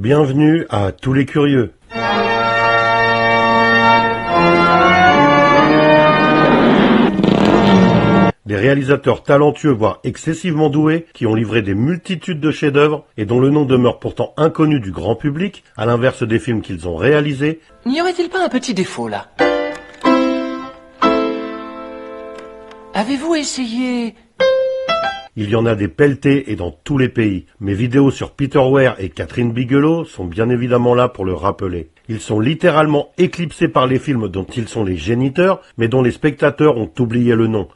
Bienvenue à tous les curieux. Des réalisateurs talentueux voire excessivement doués qui ont livré des multitudes de chefs-d'œuvre et dont le nom demeure pourtant inconnu du grand public, à l'inverse des films qu'ils ont réalisés. N'y aurait-il pas un petit défaut là? Avez-vous essayé... Il y en a des pelletés et dans tous les pays. Mes vidéos sur Peter Weir et Catherine Bigelow sont bien évidemment là pour le rappeler. Ils sont littéralement éclipsés par les films dont ils sont les géniteurs, mais dont les spectateurs ont oublié le nom.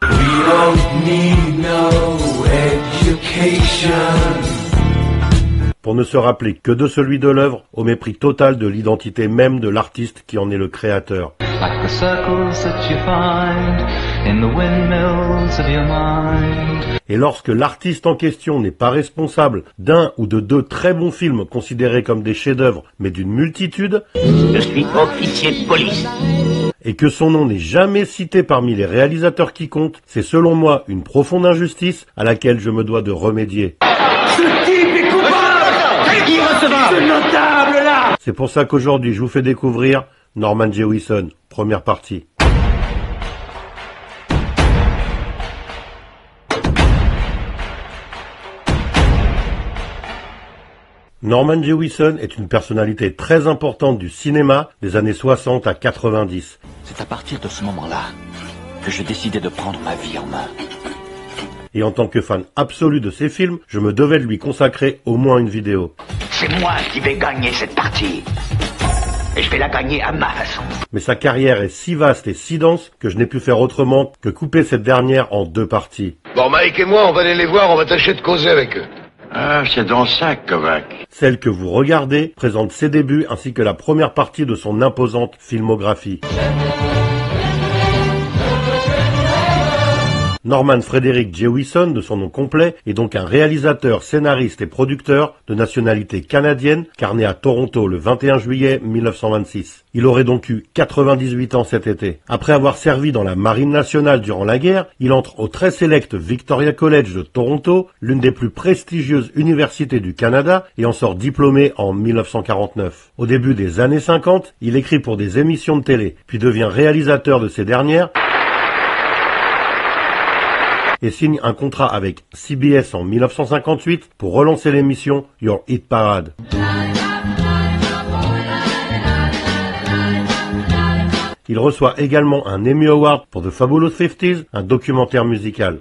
Pour ne se rappeler que de celui de l'œuvre, au mépris total de l'identité même de l'artiste qui en est le créateur. Like the circles that you find in the windmills of your mind. Et lorsque l'artiste en question n'est pas responsable d'un ou de deux très bons films considérés comme des chefs-d'œuvre, mais d'une multitude, je suis officier de police. Et que son nom n'est jamais cité parmi les réalisateurs qui comptent, c'est selon moi une profonde injustice à laquelle je me dois de remédier. Ce type est coupable! Irrecevable! Ce notable là! C'est pour ça qu'aujourd'hui je vous fais découvrir Norman Jewison, première partie. Norman Jewison est une personnalité très importante du cinéma des années 60 à 90. C'est à partir de ce moment-là que j'ai décidé de prendre ma vie en main. Et en tant que fan absolu de ses films, je me devais de lui consacrer au moins une vidéo. C'est moi qui vais gagner cette partie. Et je vais la gagner à ma façon. Mais sa carrière est si vaste et si dense que je n'ai pu faire autrement que couper cette dernière en deux parties. Bon, Mike et moi, on va aller les voir, on va tâcher de causer avec eux. Ah, c'est dans ça, Kovac. Celle que vous regardez présente ses débuts ainsi que la première partie de son imposante filmographie. Norman Frederick Jewison, de son nom complet, est donc un réalisateur, scénariste et producteur de nationalité canadienne, car né à Toronto le 21 juillet 1926. Il aurait donc eu 98 ans cet été. Après avoir servi dans la Marine nationale durant la guerre, il entre au très sélect Victoria College de Toronto, l'une des plus prestigieuses universités du Canada, et en sort diplômé en 1949. Au début des années 50, il écrit pour des émissions de télé, puis devient réalisateur de ces dernières, et signe un contrat avec CBS en 1958 pour relancer l'émission Your Hit Parade. Il reçoit également un Emmy Award pour The Fabulous 50s, un documentaire musical.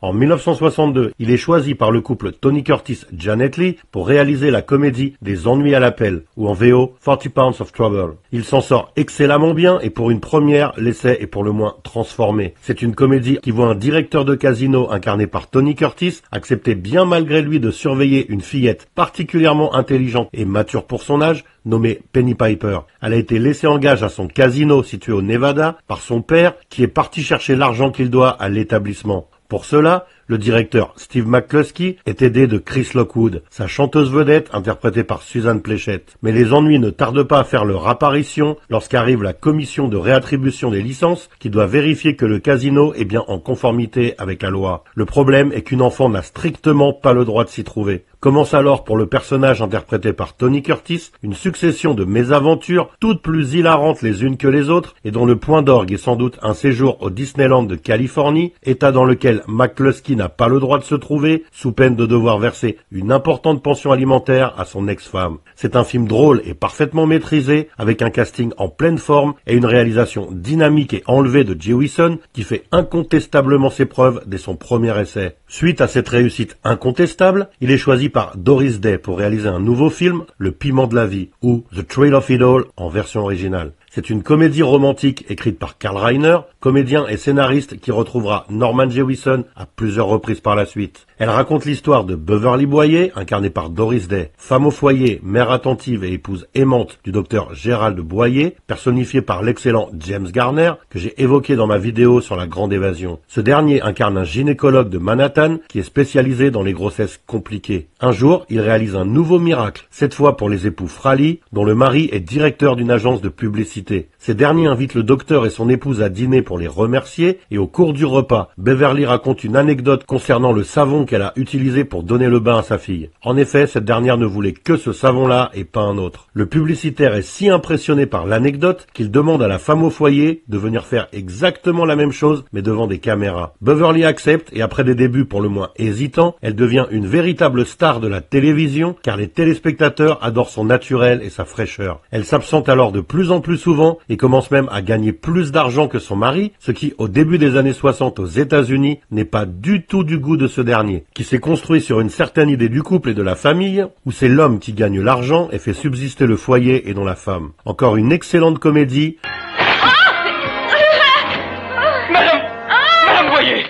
En 1962, il est choisi par le couple Tony Curtis-Janet Leigh pour réaliser la comédie Des ennuis à l'appel, ou en VO 40 Pounds of Trouble. Il s'en sort excellemment bien et pour une première, l'essai est pour le moins transformé. C'est une comédie qui voit un directeur de casino incarné par Tony Curtis accepter bien malgré lui de surveiller une fillette particulièrement intelligente et mature pour son âge, nommée Penny Piper. Elle a été laissée en gage à son casino situé au Nevada par son père qui est parti chercher l'argent qu'il doit à l'établissement. Pour cela, le directeur Steve McCluskey est aidé de Chris Lockwood, sa chanteuse vedette interprétée par Suzanne Pleshette. Mais les ennuis ne tardent pas à faire leur apparition lorsqu'arrive la commission de réattribution des licences qui doit vérifier que le casino est bien en conformité avec la loi. Le problème est qu'une enfant n'a strictement pas le droit de s'y trouver. Commence alors pour le personnage interprété par Tony Curtis une succession de mésaventures, toutes plus hilarantes les unes que les autres, et dont le point d'orgue est sans doute un séjour au Disneyland de Californie, état dans lequel McCluskey n'a pas le droit de se trouver, sous peine de devoir verser une importante pension alimentaire à son ex-femme. C'est un film drôle et parfaitement maîtrisé, avec un casting en pleine forme et une réalisation dynamique et enlevée de Jewison, qui fait incontestablement ses preuves dès son premier essai. Suite à cette réussite incontestable, il est choisi par Doris Day pour réaliser un nouveau film, Le Piment de la Vie, ou The Thrill of It All en version originale. C'est une comédie romantique écrite par Carl Reiner, comédien et scénariste qui retrouvera Norman Jewison à plusieurs reprises par la suite. Elle raconte l'histoire de Beverly Boyer, incarnée par Doris Day, femme au foyer, mère attentive et épouse aimante du docteur Gérald Boyer, personnifié par l'excellent James Garner, que j'ai évoqué dans ma vidéo sur la Grande Évasion. Ce dernier incarne un gynécologue de Manhattan qui est spécialisé dans les grossesses compliquées. Un jour, il réalise un nouveau miracle, cette fois pour les époux Fraley, dont le mari est directeur d'une agence de publicité. Ces derniers invitent le docteur et son épouse à dîner pour les remercier et au cours du repas, Beverly raconte une anecdote concernant le savon qu'elle a utilisé pour donner le bain à sa fille. En effet, cette dernière ne voulait que ce savon-là et pas un autre. Le publicitaire est si impressionné par l'anecdote qu'il demande à la femme au foyer de venir faire exactement la même chose mais devant des caméras. Beverly accepte et après des débuts pour le moins hésitants, elle devient une véritable star de la télévision car les téléspectateurs adorent son naturel et sa fraîcheur. Elle s'absente alors de plus en plus souvent et commence même à gagner plus d'argent que son mari, ce qui au début des années 60 aux États-Unis n'est pas du tout du goût de ce dernier, qui s'est construit sur une certaine idée du couple et de la famille, où c'est l'homme qui gagne l'argent et fait subsister le foyer et non la femme. Encore une excellente comédie. Madame Boyer.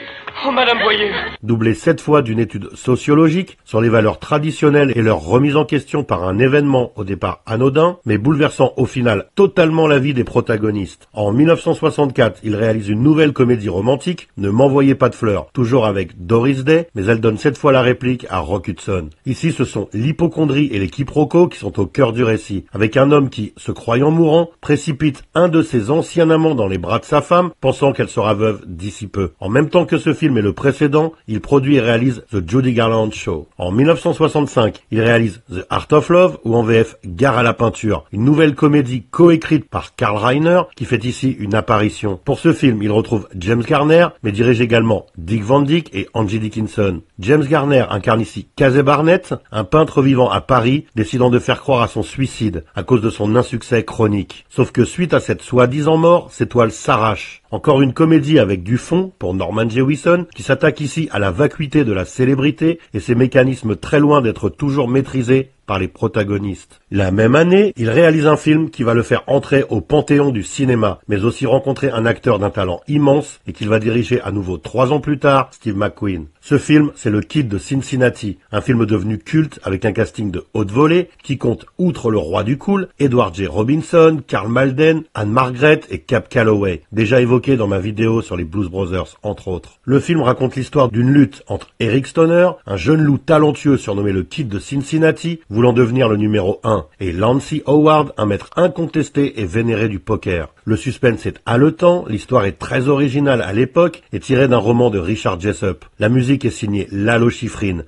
Oh, Madame Boyer. Doublée 7 fois d'une étude sociologique sur les valeurs traditionnelles et leur remise en question par un événement au départ anodin, mais bouleversant au final totalement la vie des protagonistes. En 1964, il réalise une nouvelle comédie romantique, Ne m'envoyez pas de fleurs, toujours avec Doris Day, mais elle donne cette fois la réplique à Rock Hudson. Ici, ce sont l'hypocondrie et les quiproquos qui sont au cœur du récit, avec un homme qui, se croyant mourant, précipite un de ses anciens amants dans les bras de sa femme, pensant qu'elle sera veuve d'ici peu. En même temps que ce film et le précédent, il produit et réalise The Judy Garland Show. En 1965, il réalise The Art of Love ou en VF Gare à la peinture, une nouvelle comédie coécrite par Carl Reiner qui fait ici une apparition. Pour ce film, il retrouve James Garner, mais dirige également Dick Van Dyke et Angie Dickinson. James Garner incarne ici Casey Barnett, un peintre vivant à Paris, décidant de faire croire à son suicide à cause de son insuccès chronique. Sauf que suite à cette soi-disant mort, ses toiles s'arrachent. Encore une comédie avec du fond pour Norman Jewison, qui s'attaque ici à la vacuité de la célébrité et ses mécanismes très loin d'être toujours maîtrisés par les protagonistes. La même année, il réalise un film qui va le faire entrer au panthéon du cinéma, mais aussi rencontrer un acteur d'un talent immense et qu'il va diriger à nouveau 3 ans plus tard, Steve McQueen. Ce film, c'est Le Kid de Cincinnati, un film devenu culte avec un casting de haute volée qui compte, outre le roi du cool, Edward J. Robinson, Karl Malden, Anne Margaret et Cab Calloway, déjà évoqués dans ma vidéo sur les Blues Brothers, entre autres. Le film raconte l'histoire d'une lutte entre Eric Stoner, un jeune loup talentueux surnommé le Kid de Cincinnati, voulant devenir le numéro 1, et Lancey Howard, un maître incontesté et vénéré du poker. Le suspense est haletant, l'histoire est très originale à l'époque et tirée d'un roman de Richard Jessup. La musique est signée Lalo Schifrin.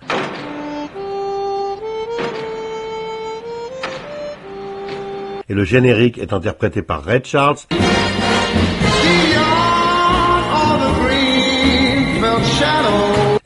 Et le générique est interprété par Ray Charles.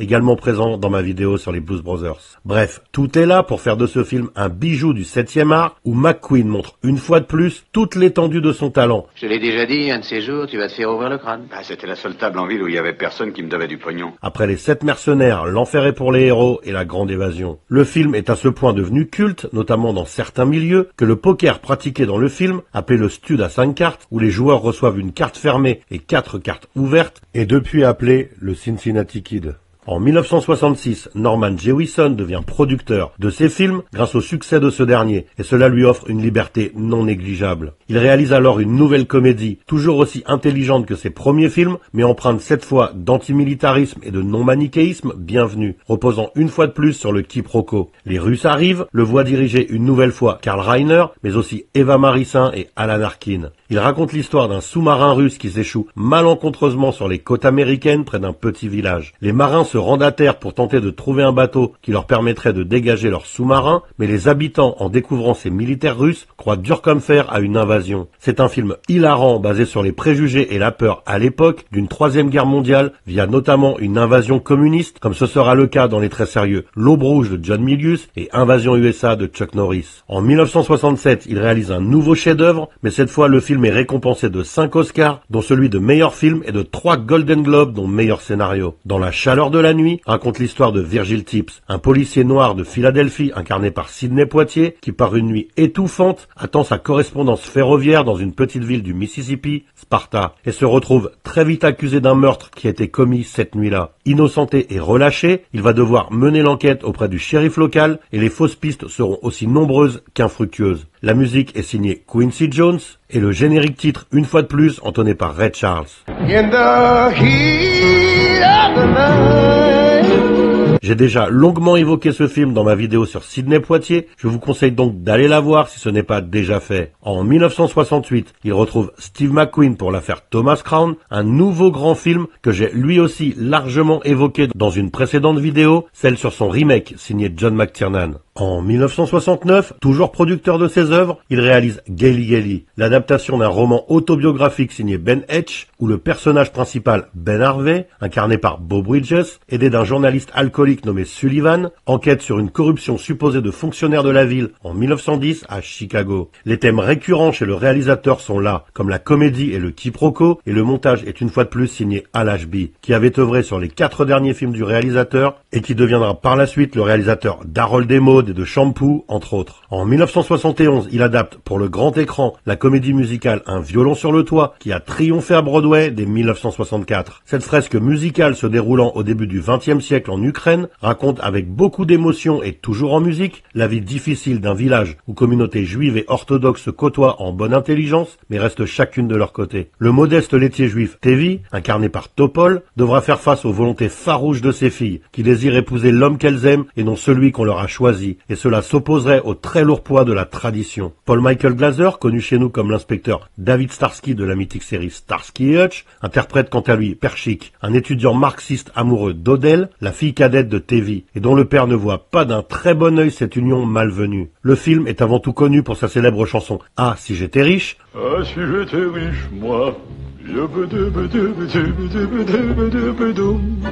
Également présent dans ma vidéo sur les Blues Brothers. Bref, tout est là pour faire de ce film un bijou du 7e art où McQueen montre une fois de plus toute l'étendue de son talent. Je l'ai déjà dit, un de ces jours, tu vas te faire ouvrir le crâne. Bah, c'était la seule table en ville où il y avait personne qui me devait du pognon. Après les 7 mercenaires, L'Enfer est pour les héros et La Grande Évasion. Le film est à ce point devenu culte, notamment dans certains milieux, que le poker pratiqué dans le film, appelé le stud à 5 cartes, où les joueurs reçoivent une carte fermée et 4 cartes ouvertes, est depuis appelé le Cincinnati Kid. En 1966, Norman Jewison devient producteur de ses films grâce au succès de ce dernier, et cela lui offre une liberté non négligeable. Il réalise alors une nouvelle comédie, toujours aussi intelligente que ses premiers films, mais empreinte cette fois d'antimilitarisme et de non-manichéisme bienvenue, reposant une fois de plus sur le quiproquo. Les Russes arrivent, le voient diriger une nouvelle fois Carl Reiner, mais aussi Eva Marisin et Alan Arkin. Il raconte l'histoire d'un sous-marin russe qui s'échoue malencontreusement sur les côtes américaines près d'un petit village. Les marins se rendent à terre pour tenter de trouver un bateau qui leur permettrait de dégager leur sous-marin, mais les habitants, en découvrant ces militaires russes, croient dur comme fer à une invasion. C'est un film hilarant basé sur les préjugés et la peur à l'époque d'une 3e guerre mondiale via notamment une invasion communiste, comme ce sera le cas dans les très sérieux L'Aube rouge de John Milius et Invasion USA de Chuck Norris. En 1967, il réalise un nouveau chef-d'œuvre, mais cette fois le film est récompensé de 5 Oscars, dont celui de meilleur film et de 3 Golden Globes, dont meilleur scénario. Dans La chaleur de la nuit, raconte l'histoire de Virgil Tips, un policier noir de Philadelphie incarné par Sidney Poitier, qui par une nuit étouffante attend sa correspondance ferroviaire dans une petite ville du Mississippi, Sparta, et se retrouve très vite accusé d'un meurtre qui a été commis cette nuit-là. Innocenté et relâché, il va devoir mener l'enquête auprès du shérif local et les fausses pistes seront aussi nombreuses qu'infructueuses. La musique est signée Quincy Jones et le générique titre, une fois de plus, entonné par Ray Charles. In the heat of the night, J'ai déjà longuement évoqué ce film dans ma vidéo sur Sidney Poitier, je vous conseille donc d'aller la voir si ce n'est pas déjà fait. En 1968, il retrouve Steve McQueen pour l'affaire Thomas Crown, un nouveau grand film que j'ai lui aussi largement évoqué dans une précédente vidéo, celle sur son remake signé John McTiernan. En 1969, toujours producteur de ses œuvres, il réalise Gelly Gelly, l'adaptation d'un roman autobiographique signé Ben Hecht, où le personnage principal, Ben Harvey, incarné par Beau Bridges, aidé d'un journaliste alcoolique nommé Sullivan, enquête sur une corruption supposée de fonctionnaires de la ville en 1910 à Chicago. Les thèmes récurrents chez le réalisateur sont là, comme la comédie et le quiproquo, et le montage est une fois de plus signé Hal Ashby, qui avait œuvré sur les 4 derniers films du réalisateur, et qui deviendra par la suite le réalisateur d'Harold et Maude et de Shampoo, entre autres. En 1971, il adapte pour le grand écran la comédie musicale Un violon sur le toit, qui a triomphé à Broadway dès 1964. Cette fresque musicale se déroulant au début du XXe siècle en Ukraine raconte avec beaucoup d'émotion et toujours en musique la vie difficile d'un village où communautés juives et orthodoxes se côtoient en bonne intelligence mais restent chacune de leur côté. Le modeste laitier juif Tevi, incarné par Topol, devra faire face aux volontés farouches de ses filles qui désirent épouser l'homme qu'elles aiment et non celui qu'on leur a choisi, et cela s'opposerait au très lourd poids de la tradition. Paul Michael Glaser, connu chez nous comme l'inspecteur David Starsky de la mythique série Starsky et Hutch, interprète quant à lui Perchik, un étudiant marxiste amoureux d'Odell, la fille cadette de Tevi, et dont le père ne voit pas d'un très bon œil cette union malvenue. Le film est avant tout connu pour sa célèbre chanson « Ah, si j'étais riche ». Ah, si j'étais riche, moi.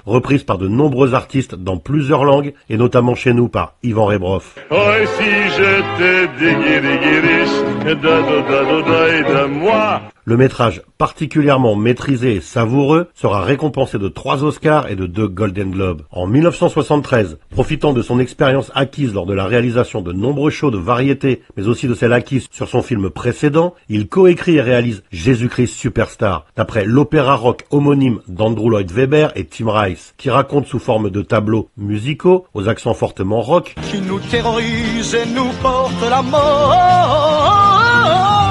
Reprise par de nombreux artistes dans plusieurs langues, et notamment chez nous par Ivan Rebroff. Oh, et si j'étais riche, da moi. Le métrage, particulièrement maîtrisé et savoureux, sera récompensé de 3 Oscars et de 2 Golden Globes. En 1973, profitant de son expérience acquise lors de la réalisation de nombreux shows de variété, mais aussi de celle acquise sur son film précédent, il coécrit et réalise Jésus-Christ Superstar, d'après l'opéra rock homonyme d'Andrew Lloyd Webber et Tim Rice, qui raconte sous forme de tableaux musicaux, aux accents fortement rock, qui nous terrorise et nous porte la mort.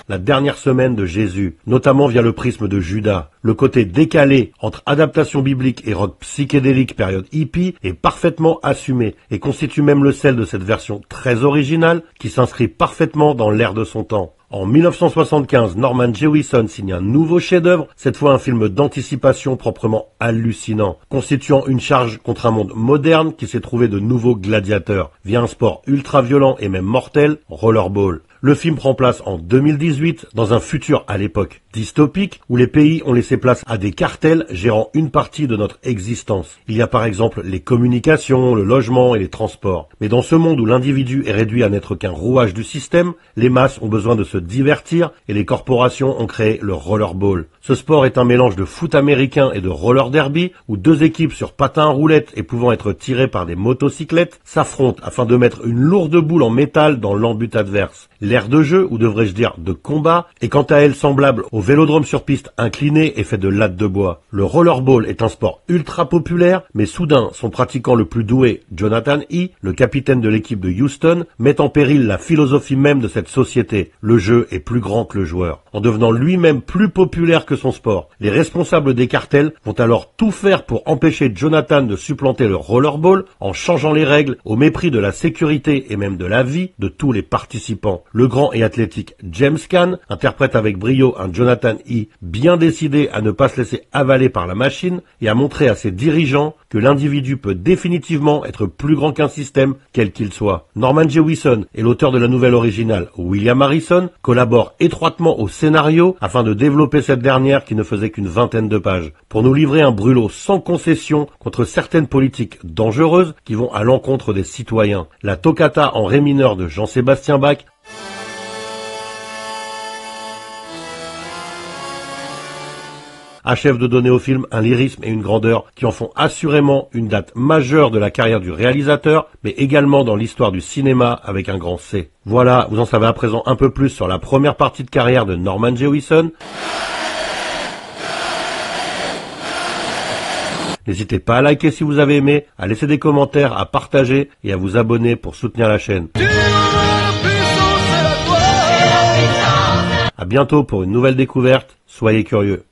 La dernière semaine de Jésus, notamment via le prisme de Judas. Le côté décalé entre adaptation biblique et rock psychédélique période hippie est parfaitement assumé et constitue même le sel de cette version très originale qui s'inscrit parfaitement dans l'ère de son temps. En 1975, Norman Jewison signe un nouveau chef-d'œuvre, cette fois un film d'anticipation proprement hallucinant, constituant une charge contre un monde moderne qui s'est trouvé de nouveaux gladiateurs, via un sport ultra-violent et même mortel, rollerball. Le film prend place en 2018, dans un futur à l'époque dystopique, où les pays ont laissé place à des cartels gérant une partie de notre existence. Il y a par exemple les communications, le logement et les transports. Mais dans ce monde où l'individu est réduit à n'être qu'un rouage du système, les masses ont besoin de se divertir et les corporations ont créé le rollerball. Ce sport est un mélange de foot américain et de roller derby, où 2 équipes sur patins à roulettes et pouvant être tirées par des motocyclettes s'affrontent afin de mettre une lourde boule en métal dans l'embut adverse. L'aire de jeu, ou devrais-je dire de combat, est quant à elle semblable au vélodrome sur piste incliné et fait de lattes de bois. Le rollerball est un sport ultra populaire, mais soudain, son pratiquant le plus doué, Jonathan E., le capitaine de l'équipe de Houston, met en péril la philosophie même de cette société. Le jeu est plus grand que le joueur. En devenant lui-même plus populaire que son sport, les responsables des cartels vont alors tout faire pour empêcher Jonathan de supplanter le rollerball en changeant les règles au mépris de la sécurité et même de la vie de tous les participants. Le grand et athlétique James Caan interprète avec brio un Jonathan E. bien décidé à ne pas se laisser avaler par la machine et à montrer à ses dirigeants que l'individu peut définitivement être plus grand qu'un système, quel qu'il soit. Norman Jewison et l'auteur de la nouvelle originale, William Harrison, collaborent étroitement au scénario afin de développer cette dernière qui ne faisait qu'une 20aine de pages, pour nous livrer un brûlot sans concession contre certaines politiques dangereuses qui vont à l'encontre des citoyens. La toccata en ré mineur de Jean-Sébastien Bach achève de donner au film un lyrisme et une grandeur qui en font assurément une date majeure de la carrière du réalisateur, mais également dans l'histoire du cinéma avec un grand C. Voilà, vous en savez à présent un peu plus sur la première partie de carrière de Norman Jewison. N'hésitez pas à liker si vous avez aimé, à laisser des commentaires, à partager et à vous abonner pour soutenir la chaîne. À bientôt pour une nouvelle découverte, soyez curieux.